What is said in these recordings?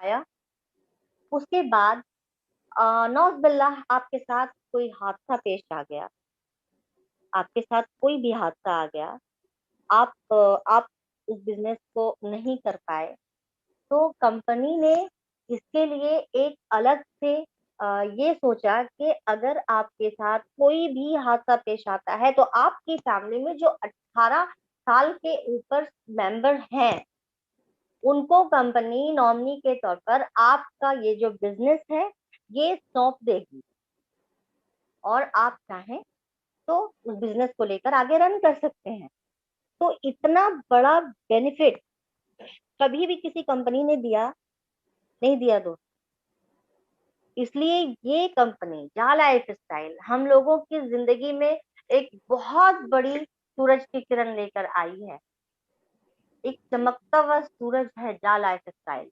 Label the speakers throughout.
Speaker 1: आया। उसके बाद नौज़बिल्लाह आपके साथ कोई हादसा पेश आ गया, आपके साथ कोई भी हादसा आ गया, आप उस बिजनेस को नहीं कर पाए, तो कंपनी ने इसके लिए एक अलग से ये सोचा कि अगर आपके साथ कोई भी हादसा पेश आता है तो आपकी फैमिली में जो 18 साल के ऊपर मेंबर हैं उनको कंपनी नॉमिनी के तौर पर आपका ये जो बिजनेस है ये सौंप देगी, और आप चाहें तो उस बिजनेस को लेकर आगे रन कर सकते हैं। तो इतना बड़ा बेनिफिट कभी भी किसी कंपनी ने नहीं दिया दोस्त। इसलिए ये कंपनी जा लाइफ स्टाइल हम लोगों की जिंदगी में एक बहुत बड़ी सूरज की किरण लेकर आई है। एक चमकता हुआ सूरज है जा लाइफ स्टाइल।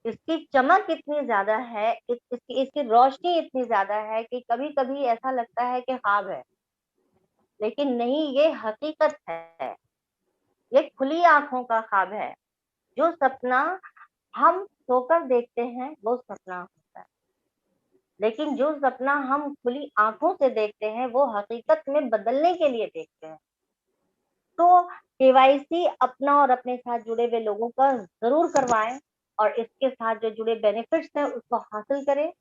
Speaker 1: इसकी चमक इतनी ज्यादा है, इसकी रोशनी इतनी ज्यादा है कि कभी कभी ऐसा लगता है कि ख्वाब है, लेकिन नहीं, ये हकीकत है। ये खुली आंखों का ख्वाब है। जो सपना हम सोकर देखते हैं वो सपना होता है, लेकिन जो सपना हम खुली आंखों से देखते हैं वो हकीकत में बदलने के लिए देखते हैं। तो केवाईसी अपना और अपने साथ जुड़े हुए लोगों का जरूर करवाएं, और इसके साथ जो जुड़े बेनिफिट्स हैं उसको हासिल करें,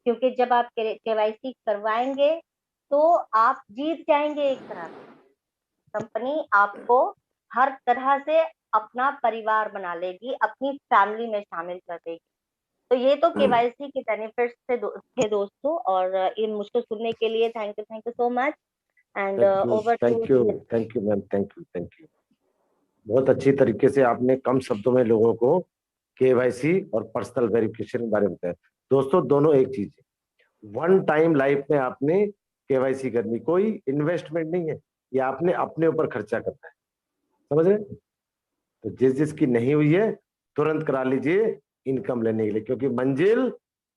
Speaker 1: क्योंकि जब आप केवाईसी करवाएंगे तो आप जीत जाएंगे। एक तरह से कंपनी आपको हर तरह से अपना परिवार बना लेगी, अपनी फैमिली में शामिल कर देगी। तो ये तो केवाईसी के बेनिफिट्स थे दोस्तों, और ये मुझको सुनने के लिए thank you so much. And over to
Speaker 2: thank you ma'am, thank you. बहुत अच्छी तरीके से आपने कम शब्दों में लोगों को केवाईसी और पर्सनल वेरिफिकेशन के बारे में बताया। दोस्तों दोनों एक चीज है, वन टाइम लाइफ में आपने केवाईसी करनी, कोई इन्वेस्टमेंट नहीं है, ये आपने अपने ऊपर खर्चा करना है, समझ रहे? तो जिसकी नहीं हुई है तुरंत करा लीजिए इनकम लेने के लिए, क्योंकि मंजिल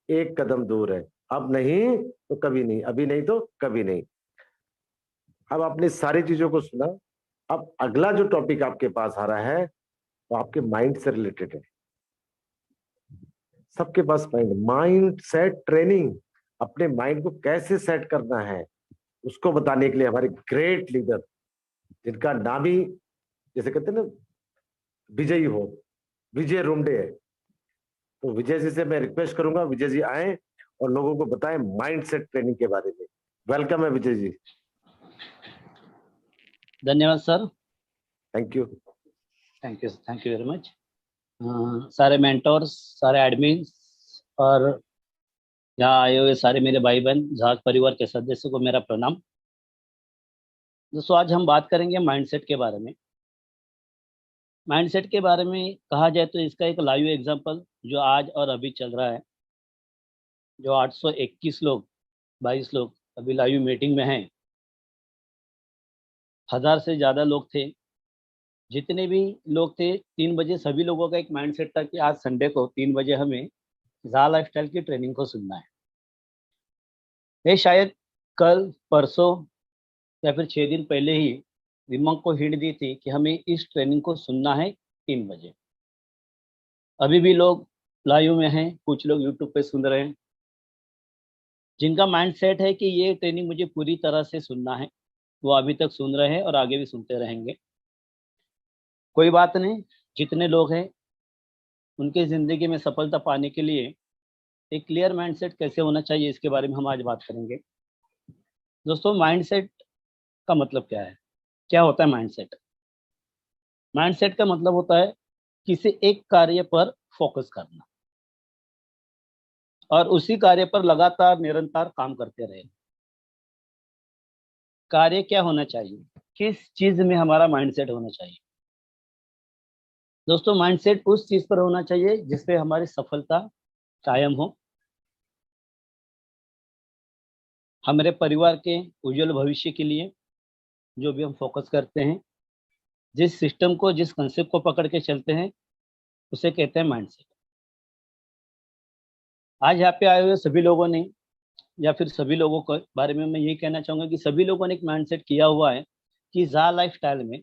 Speaker 2: एक कदम दूर है। अब नहीं तो कभी नहीं, अभी नहीं तो कभी नहीं। अब आपने सारी चीजों को सुना, अब अगला जो टॉपिक आपके पास आ रहा है वो आपके माइंड से रिलेटेड है। सबके पास माइंड सेट ट्रेनिंग, अपने माइंड को कैसे सेट करना है उसको बताने के लिए हमारे ग्रेट लीडर, जिनका नाम ही जैसे कहते हैं ना विजयी हो, विजय रुमडे है। तो विजय जी से मैं रिक्वेस्ट करूंगा, विजय जी आए और लोगों को बताएं माइंड सेट ट्रेनिंग के बारे में। वेलकम है विजय जी।
Speaker 3: धन्यवाद sir.
Speaker 2: Thank you
Speaker 3: very much. सारे मेंटोर्स, सारे एडमिन और यहाँ आए हुए सारे मेरे भाई बहन झाग परिवार के सदस्यों को मेरा प्रणाम। दोस्तों आज हम बात करेंगे माइंडसेट के बारे में। माइंडसेट के बारे में कहा जाए तो इसका एक लाइव एग्जांपल जो आज और अभी चल रहा है, जो 821 लोग 22 लोग अभी लाइव मीटिंग में हैं, 1000 से ज़्यादा लोग थे। जितने भी लोग थे 3 बजे सभी लोगों का एक माइंडसेट था कि आज संडे को 3 बजे हमें जा लाइफस्टाइल की ट्रेनिंग को सुनना है। ये शायद कल परसों या फिर 6 दिन पहले ही दिमाग को हिट दी थी कि हमें इस ट्रेनिंग को सुनना है 3 बजे। अभी भी लोग लाइव में हैं, कुछ लोग यूट्यूब पे सुन रहे हैं। जिनका माइंड सेट है कि ये ट्रेनिंग मुझे पूरी तरह से सुनना है, वो अभी तक सुन रहे हैं और आगे भी सुनते रहेंगे। कोई बात नहीं, जितने लोग हैं उनके ज़िंदगी में सफलता पाने के लिए एक क्लियर माइंडसेट कैसे होना चाहिए इसके बारे में हम आज बात करेंगे। दोस्तों माइंडसेट का मतलब क्या है, क्या होता है माइंडसेट? माइंडसेट का मतलब होता है किसी एक कार्य पर फोकस करना और उसी कार्य पर लगातार निरंतर काम करते रहे। कार्य क्या होना चाहिए, किस चीज में हमारा माइंडसेट होना चाहिए? दोस्तों माइंडसेट उस चीज पर होना चाहिए जिसपे हमारी सफलता कायम हो, हमारे परिवार के उज्जवल भविष्य के लिए जो भी हम फोकस करते हैं, जिस सिस्टम को, जिस कंसेप्ट को पकड़ के चलते हैं, उसे कहते हैं माइंडसेट। आज यहाँ पे आए हुए सभी लोगों ने या फिर सभी लोगों के बारे में मैं ये कहना चाहूँगा कि सभी लोगों ने एक माइंडसेट किया हुआ है कि जा लाइफ स्टाइल में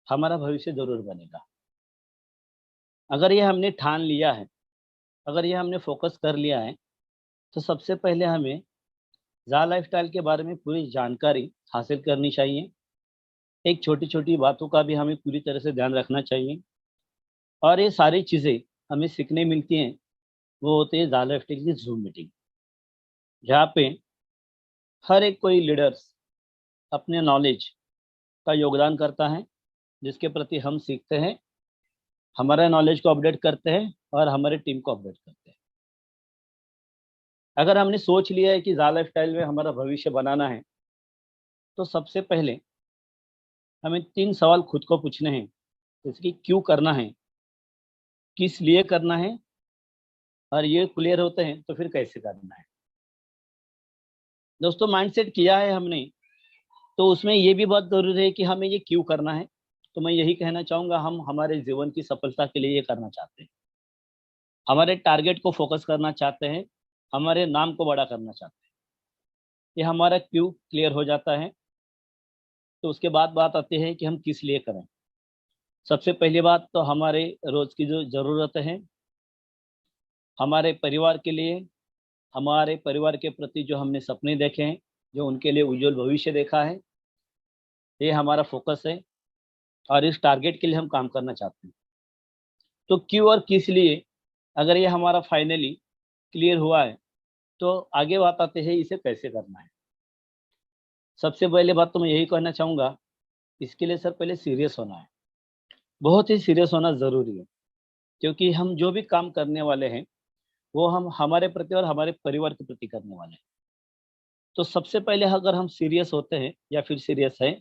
Speaker 3: हमारा भविष्य जरूर बनेगा। अगर ये हमने ठान लिया है, अगर ये हमने फोकस कर लिया है, तो सबसे पहले हमें ज़ा लाइफस्टाइल के बारे में पूरी जानकारी हासिल करनी चाहिए। एक छोटी-छोटी बातों का भी हमें पूरी तरह से ध्यान रखना चाहिए और ये सारी चीज़ें हमें सीखने मिलती हैं, वो होती है ज़ा लाइफस्टाइल की ज़ूम मीटिंग, जहाँ पे हर एक कोई लीडर्स अपने नॉलेज का योगदान करता है, जिसके प्रति हम सीखते हैं, हमारे नॉलेज को अपडेट करते हैं और हमारी टीम को अपडेट करते हैं। अगर हमने सोच लिया है कि ज़ा लाइफस्टाइल में हमारा भविष्य बनाना है, तो सबसे पहले हमें 3 सवाल खुद को पूछने हैं, जैसे कि क्यों करना है, किस लिए करना है और ये क्लियर होते हैं तो फिर कैसे करना है। दोस्तों माइंडसेट किया है हमने, तो उसमें ये भी बहुत ज़रूरी है कि हमें ये क्यों करना है। तो मैं यही कहना चाहूँगा, हम हमारे जीवन की सफलता के लिए ये करना चाहते हैं, हमारे टारगेट को फोकस करना चाहते हैं, हमारे नाम को बड़ा करना चाहते हैं। ये हमारा क्यों क्लियर हो जाता है, तो उसके बाद बात आती है कि हम किस लिए करें। सबसे पहली बात तो हमारे रोज़ की जो ज़रूरतें हैं, हमारे परिवार के लिए, हमारे परिवार के प्रति जो हमने सपने देखे हैं, जो उनके लिए उज्जवल भविष्य देखा है, ये हमारा फोकस है और इस टारगेट के लिए हम काम करना चाहते हैं। तो क्यों और किस लिए, अगर ये हमारा फाइनली क्लियर हुआ है, तो आगे बात आते हैं इसे कैसे करना है। सबसे पहले बात तो मैं यही कहना चाहूँगा, इसके लिए सर पहले सीरियस होना है, बहुत ही सीरियस होना ज़रूरी है, क्योंकि हम जो भी काम करने वाले हैं, वो हम हमारे प्रति और हमारे परिवार के प्रति करने वाले हैं। तो सबसे पहले अगर हम सीरियस होते हैं या फिर सीरियस हैं,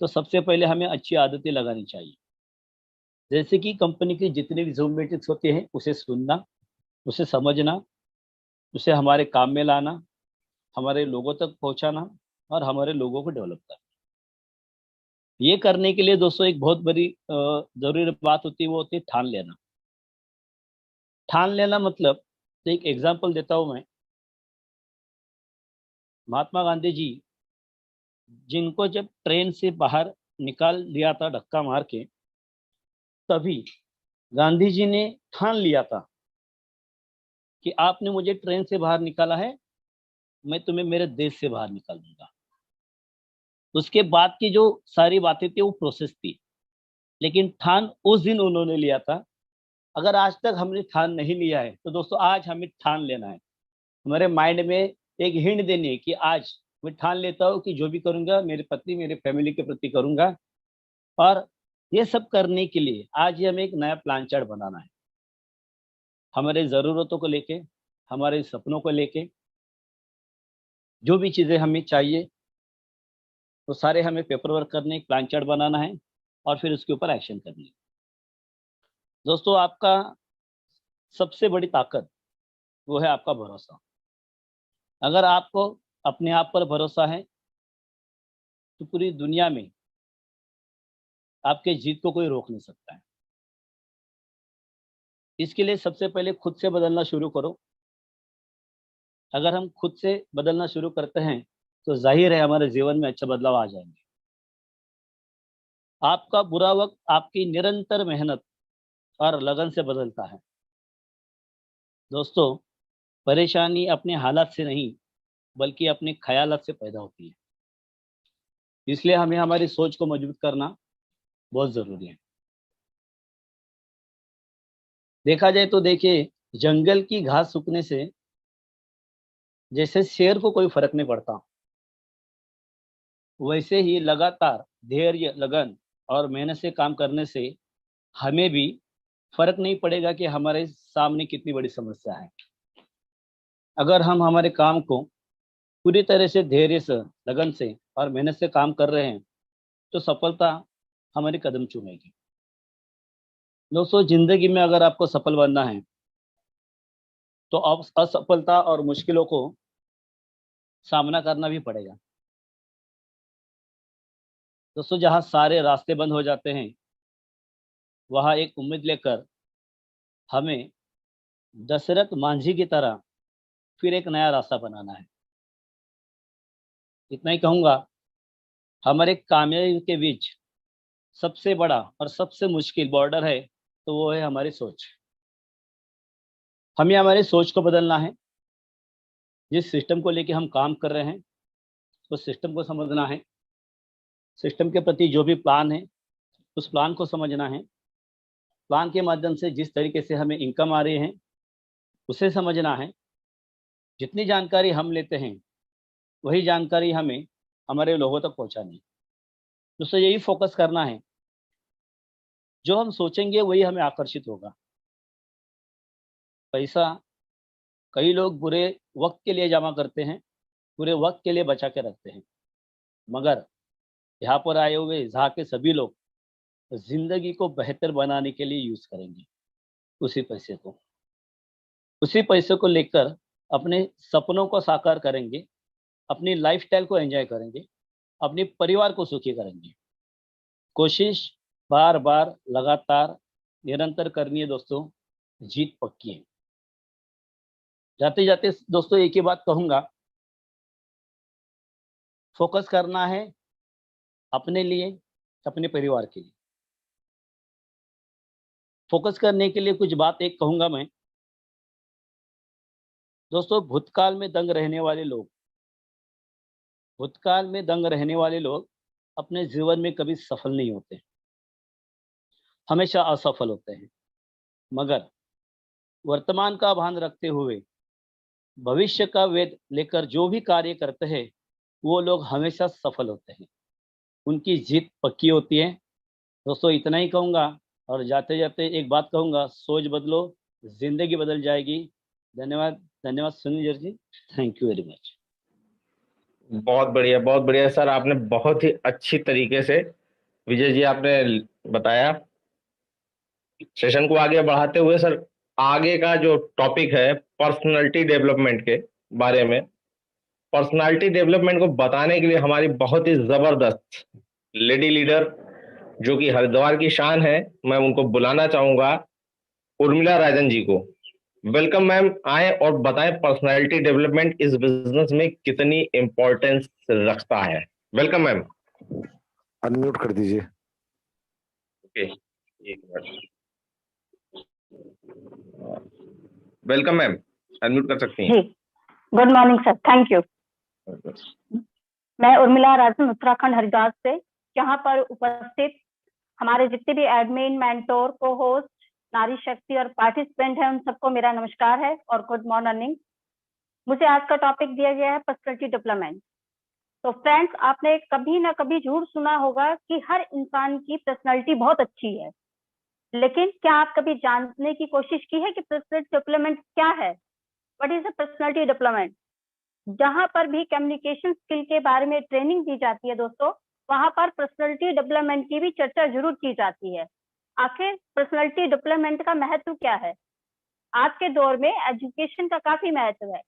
Speaker 3: तो सबसे पहले हमें अच्छी आदतें लगानी चाहिए। जैसे कि कंपनी की जितनी भी ज़ूम मीटिंग्स होती हैं, उसे सुनना, उसे समझना, उसे हमारे काम में लाना, हमारे लोगों तक पहुँचाना और हमारे लोगों को डेवलप करना। ये करने के लिए दोस्तों एक बहुत बड़ी ज़रूरी बात होती है, वो होती है ठान लेना। ठान लेना मतलब, तो एक एग्ज़ाम्पल देता हूँ मैं। महात्मा गांधी जी, जिनको जब ट्रेन से बाहर निकाल दिया था धक्का मार के, तभी गांधी जी ने ठान लिया था कि आपने मुझे ट्रेन से बाहर निकाला है, मैं तुम्हें मेरे देश से बाहर निकाल दूंगा। उसके बाद की जो सारी बातें थी वो प्रोसेस थी, लेकिन ठान उस दिन उन्होंने लिया था। अगर आज तक हमने ठान नहीं लिया है, तो दोस्तों आज हमें ठान लेना है। हमारे माइंड में एक हिंट देनी है कि आज मैं ठान लेता हूँ कि जो भी करूंगा मेरे पति मेरे फैमिली के प्रति करूंगा। और ये सब करने के लिए आज ही हमें एक नया प्लान चार्ट बनाना है, हमारे ज़रूरतों को लेके, हमारे सपनों को लेके, जो भी चीज़ें हमें चाहिए वो सारे हमें पेपर वर्क करने, एक प्लान चार्ट बनाना है और फिर उसके ऊपर एक्शन करनी है। दोस्तों आपका सबसे बड़ी ताकत वो है आपका भरोसा। अगर आपको अपने आप पर भरोसा है, तो पूरी दुनिया में आपके जीत को कोई रोक नहीं सकता है। इसके लिए सबसे पहले खुद से बदलना शुरू करो। अगर हम खुद से बदलना शुरू करते हैं, तो जाहिर है हमारे जीवन में अच्छे बदलाव आ जाएंगे। आपका बुरा वक्त आपकी निरंतर मेहनत और लगन से बदलता है। दोस्तों परेशानी अपने हालात से नहीं, बल्कि अपने ख्यालात से पैदा होती है। इसलिए हमें हमारी सोच को मजबूत करना बहुत ज़रूरी है। देखा जाए तो देखिए, जंगल की घास सूखने से जैसे शेर को कोई फर्क नहीं पड़ता, वैसे ही लगातार धैर्य, लगन और मेहनत से काम करने से हमें भी फर्क नहीं पड़ेगा कि हमारे सामने कितनी बड़ी समस्या है। अगर हम हमारे काम को पूरी तरह से धैर्य से, लगन से और मेहनत से काम कर रहे हैं, तो सफलता हमारी कदम चूमेगी। दोस्तों जिंदगी में अगर आपको सफल बनना है, तो अब असफलता और मुश्किलों को सामना करना भी पड़ेगा। दोस्तों जहाँ सारे रास्ते बंद हो जाते हैं, वहाँ एक उम्मीद लेकर हमें दशरथ मांझी की तरह फिर एक नया रास्ता बनाना है। इतना ही कहूँगा, हमारे कामयाबी के बीच सबसे बड़ा और सबसे मुश्किल बॉर्डर है, तो वो है हमारी सोच। हमें हमारी सोच को बदलना है। जिस सिस्टम को लेके हम काम कर रहे हैं उस सिस्टम को समझना है। सिस्टम के प्रति जो भी प्लान है उस प्लान को समझना है। प्लान के माध्यम से जिस तरीके से हमें इनकम आ रही है उसे समझना है। जितनी जानकारी हम लेते हैं वही जानकारी हमें हमारे लोगों तक पहुंचानी है। दोस्तों यही फोकस करना है। जो हम सोचेंगे वही हमें आकर्षित होगा। पैसा कई लोग बुरे वक्त के लिए जमा करते हैं, बुरे वक्त के लिए बचा के रखते हैं, मगर यहाँ पर आए हुए यहाँ के सभी लोग जिंदगी को बेहतर बनाने के लिए यूज करेंगे उसी पैसे को। उसी पैसे को लेकर अपने सपनों को साकार करेंगे, अपनी लाइफस्टाइल को एंजॉय करेंगे, अपने परिवार को सुखी करेंगे। कोशिश बार बार लगातार निरंतर करनी है दोस्तों, जीत पक्की है। जाते जाते दोस्तों एक ही बात कहूंगा, फोकस करना है अपने लिए, अपने परिवार के लिए। फोकस करने के लिए कुछ बात एक कहूंगा मैं दोस्तों। भूतकाल में दंग रहने वाले लोग, भूतकाल में दंग रहने वाले लोग अपने जीवन में कभी सफल नहीं होते, हमेशा असफल होते हैं। मगर वर्तमान का भान रखते हुए भविष्य का वेद लेकर जो भी कार्य करते हैं वो लोग हमेशा सफल होते हैं, उनकी जीत पक्की होती है। दोस्तों इतना ही कहूँगा और जाते जाते एक बात कहूँगा, सोच बदलो जिंदगी बदल जाएगी। धन्यवाद, धन्यवाद Sunil ji, thank you very much.
Speaker 4: बहुत बढ़िया सर, आपने बहुत ही अच्छी तरीके से विजय जी आपने बताया। सेशन को आगे बढ़ाते हुए सर, आगे का जो टॉपिक है पर्सनालिटी डेवलपमेंट के बारे में, पर्सनालिटी डेवलपमेंट को बताने के लिए हमारी बहुत ही जबरदस्त लेडी लीडर जो कि हरिद्वार की शान है, मैं उनको बुलाना चाहूंगा, उर्मिला राजन जी को। वेलकम मैम, आए और बताएं पर्सनालिटी डेवलपमेंट इस बिजनेस में कितनी इंपॉर्टेंस रखता है। Welcome ma'am.
Speaker 2: अनम्यूट कर दीजिए।
Speaker 4: ओके, एक मिनट। वेलकम मैम, अनम्यूट कर सकती हैं।
Speaker 5: जी, good morning sir, thank you. मैं उर्मिला राजन उत्तराखंड हरिद्वार से, यहाँ पर उपस्थित हमारे जितने भी एडमिन, मेंटोर, को होस्ट, नारी शक्ति और पार्टिसिपेंट हैं, उन सबको मेरा नमस्कार है और गुड मॉर्निंग। मुझे आज का टॉपिक दिया गया है पर्सनालिटी डेवलपमेंट। तो फ्रेंड्स, आपने कभी ना कभी जरूर सुना होगा कि हर इंसान की पर्सनालिटी बहुत अच्छी है, लेकिन क्या आप कभी जानने की कोशिश की है कि पर्सनालिटी डेवलपमेंट क्या है? What is the personality development? जहां पर भी कम्युनिकेशन स्किल के बारे में ट्रेनिंग दी जाती है दोस्तों, वहां पर पर्सनालिटी डेवलपमेंट की भी चर्चा जरूर की जाती है। आखिर पर्सनालिटी डेवलपमेंट का महत्व क्या है? आज के दौर में एजुकेशन का काफी महत्व है।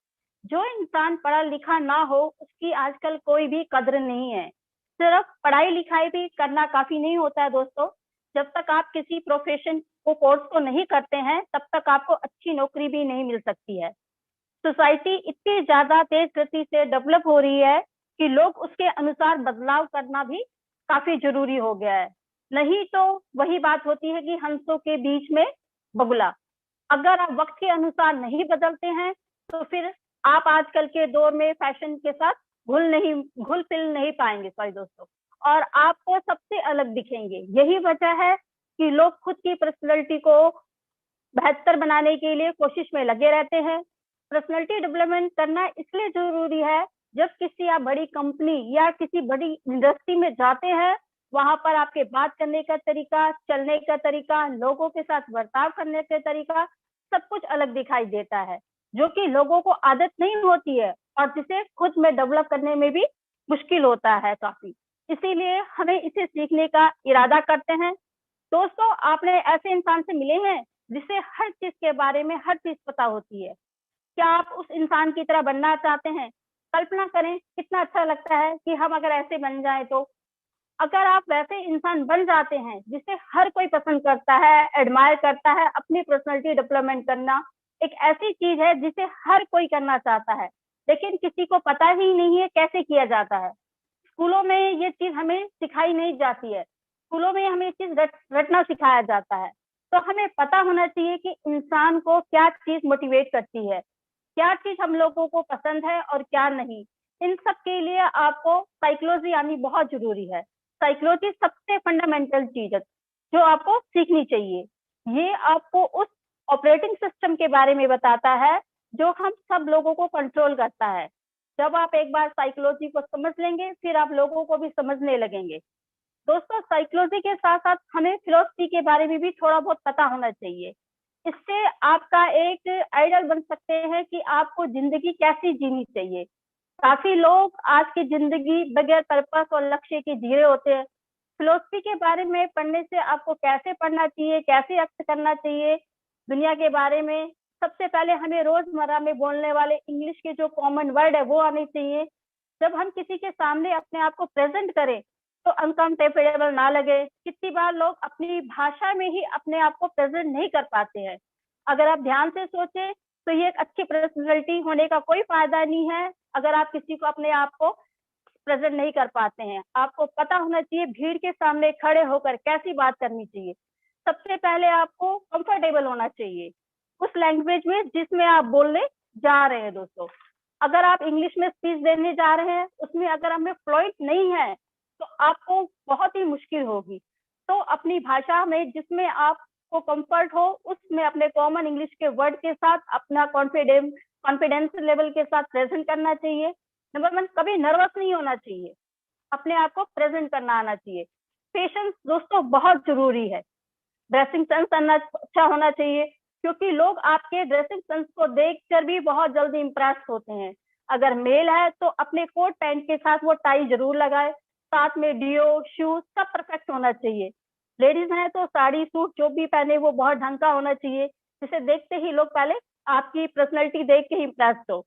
Speaker 5: जो इंसान पढ़ा लिखा ना हो उसकी आजकल कोई भी कद्र नहीं है। सिर्फ पढ़ाई लिखाई भी करना काफी नहीं होता है दोस्तों। जब तक आप किसी प्रोफेशन को कोर्स को नहीं करते हैं तब तक आपको अच्छी नौकरी भी नहीं मिल सकती है। सोसाइटी इतनी ज्यादा तेज गति से डेवलप हो रही है कि लोग उसके अनुसार बदलाव करना भी काफी जरूरी हो गया है। नहीं तो वही बात होती है कि हंसों के बीच में बगुला। अगर आप वक्त के अनुसार नहीं बदलते हैं तो फिर आप आजकल के दौर में फैशन के साथ घुल मिल नहीं पाएंगे, सॉरी दोस्तों, और आपको सबसे अलग दिखेंगे। यही वजह है कि लोग खुद की पर्सनैलिटी को बेहतर बनाने के लिए कोशिश में लगे रहते हैं। पर्सनैलिटी डेवलपमेंट करना इसलिए जरूरी है, जब किसी आप बड़ी कंपनी या किसी बड़ी इंडस्ट्री में जाते हैं, वहां पर आपके बात करने का तरीका, चलने का तरीका, लोगों के साथ बर्ताव करने का तरीका सब कुछ अलग दिखाई देता है, जो कि लोगों को आदत नहीं होती है और जिसे खुद में डेवलप करने में भी मुश्किल होता है काफी। इसीलिए हमें इसे सीखने का इरादा करते हैं। दोस्तों, आपने ऐसे इंसान से मिले हैं जिसे हर चीज के बारे में हर चीज पता होती है। क्या आप उस इंसान की तरह बनना चाहते हैं? कल्पना करें कितना अच्छा लगता है कि हम अगर ऐसे बन जाए। तो अगर आप वैसे इंसान बन जाते हैं जिसे हर कोई पसंद करता है, एडमायर करता है, अपनी पर्सनैलिटी डेवलपमेंट करना एक ऐसी चीज है जिसे हर कोई करना चाहता है, लेकिन किसी को पता ही नहीं है कैसे किया जाता है। स्कूलों में ये चीज हमें सिखाई नहीं जाती है। स्कूलों में हमें ये चीज रटना सिखाया जाता है। तो हमें पता होना चाहिए कि इंसान को क्या चीज मोटिवेट करती है, क्या चीज हम लोगों को पसंद है और क्या नहीं। इन सब के लिए आपको साइकोलॉजी आनी बहुत जरूरी है। साइकोलॉजी सबसे फंडामेंटल चीज है जो आपको सीखनी चाहिए। ये आपको उस ऑपरेटिंग सिस्टम के बारे में बताता है जो हम सब लोगों को कंट्रोल करता है। जब आप एक बार साइकोलॉजी को समझ लेंगे, फिर आप लोगों को भी समझने लगेंगे। दोस्तों, साइकोलॉजी के साथ साथ हमें फिलोसफी के बारे में भी थोड़ा बहुत पता होना चाहिए। इससे आपका एक आइडियल बन सकते हैं कि आपको जिंदगी कैसी जीनी चाहिए। काफी लोग आज की जिंदगी बगैर पर्पस और लक्ष्य के जी रहे होते हैं। फिलोसफी के बारे में पढ़ने से आपको कैसे पढ़ना चाहिए, कैसे एक्ट करना चाहिए दुनिया के बारे में, सबसे पहले हमें रोजमर्रा में बोलने वाले इंग्लिश के जो कॉमन वर्ड है वो आने चाहिए। जब हम किसी के सामने अपने आप को प्रेजेंट करें तो अनकंफर्टेबल ना लगे। कितनी बार लोग अपनी भाषा में ही अपने आप को प्रेजेंट नहीं कर पाते हैं। अगर आप ध्यान से सोचें तो ये एक अच्छी पर्सनैलिटी होने का कोई फायदा नहीं है अगर आप किसी को अपने आप को प्रेजेंट नहीं कर पाते हैं। आपको पता होना चाहिए भीड़ के सामने खड़े होकर कैसी बात करनी चाहिए। सबसे पहले आपको कंफर्टेबल होना चाहिए उस लैंग्वेज में जिसमें आप बोलने जा रहे हैं। दोस्तों, अगर आप इंग्लिश में स्पीच देने जा रहे हैं, उसमें अगर हमें फ्लुएंट नहीं है तो आपको बहुत ही मुश्किल होगी। तो अपनी भाषा में जिसमें आपको कंफर्ट हो उसमें अपने कॉमन इंग्लिश के वर्ड के साथ अपना कॉन्फिडेंस लेवल के साथ प्रेजेंट करना चाहिए। नंबर 1, कभी नर्वस नहीं होना चाहिए, अपने आप को प्रेजेंट करना आना चाहिए। पेशेंस दोस्तों बहुत जरूरी है। ड्रेसिंग सेंस अच्छा होना चाहिए क्योंकि लोग आपके ड्रेसिंग सेंस को देखकर भी बहुत जल्दी इंप्रेस होते हैं। अगर मेल है तो अपने कोट पैंट के साथ वो टाई जरूर लगाए, साथ में डियो शूज सब परफेक्ट होना चाहिए। लेडीज हैं तो साड़ी सूट जो भी पहने वो बहुत ढंग का होना चाहिए, जिसे देखते ही लोग पहले आपकी पर्सनैलिटी देख के ही इंप्रेस हो।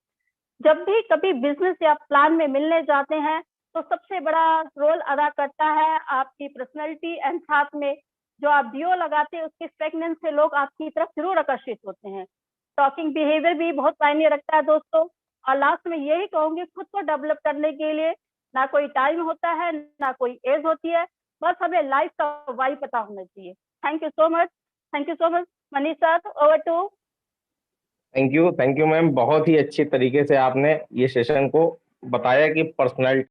Speaker 5: जब भी कभी बिजनेस या प्लान में मिलने जाते हैं तो सबसे बड़ा रोल अदा करता है आपकी पर्सनैलिटी एंड साथ में जो आप डियो लगाते हैं उसकी फ्रेगनेंस से लोग आपकी तरफ जरूर आकर्षित होते हैं। टॉकिंग बिहेवियर भी बहुत मायने रखता है दोस्तों। और लास्ट में यही कहूंगी, खुद को डेवलप करने के लिए ना कोई टाइम होता है ना कोई एज होती है, बस हमें लाइफ का वाई पता होना चाहिए। Thank you so much Manish sir, over to.
Speaker 4: Thank you ma'am, बहुत ही अच्छी तरीके से आपने ये सेशन को बताया कि पर्सनैलिटी